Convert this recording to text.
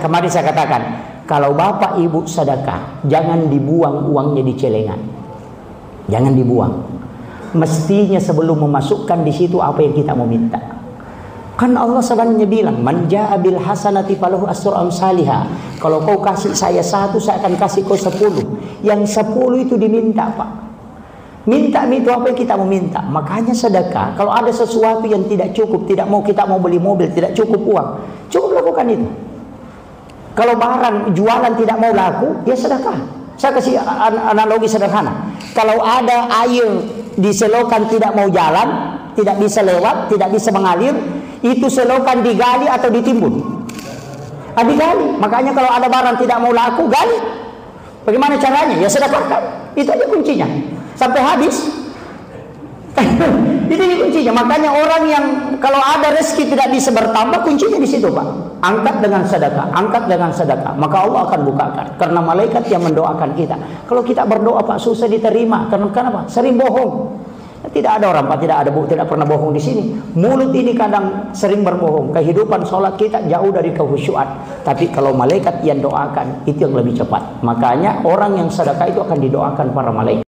Kemarin saya katakan, kalau bapak ibu sedekah, jangan dibuang uangnya di celengan. Jangan dibuang. Mestinya sebelum memasukkan di situ apa yang kita mau minta. Kan Allah sebenarnya bilang, man jaa bil hasanati falahu asyru amsalihha. Kalau kau kasih saya 1, saya akan kasih kau 10. Yang 10 itu diminta, Pak. Minta itu apa yang kita mau minta. Makanya sedekah, kalau ada sesuatu yang tidak cukup, kita mau beli mobil, tidak cukup uang, cukup lakukan itu. Kalau barang jualan tidak mau laku, ya sedekah. Saya kasih analogi sederhana. Kalau ada air di selokan tidak mau jalan, tidak bisa lewat, tidak bisa mengalir, itu selokan digali atau ditimbun? Digali. Makanya kalau ada barang tidak mau laku, gali. Bagaimana caranya? Ya sedekahkan. Itu aja kuncinya. Sampai habis. Itu kuncinya. Makanya orang yang kalau ada rezeki tidak bisa bertambah, kuncinya di situ, Pak. Angkat dengan sedekah, angkat dengan sedekah, maka Allah akan bukakan. Karena malaikat yang mendoakan kita. Kalau kita berdoa, Pak, susah diterima. Kenapa? Sering bohong. Tidak ada orang, Pak, tidak pernah bohong di sini. Mulut ini kadang sering berbohong. Kehidupan sholat kita jauh dari kekhusyuan. Tapi kalau malaikat yang doakan, itu yang lebih cepat. Makanya orang yang sedekah itu akan didoakan para malaikat.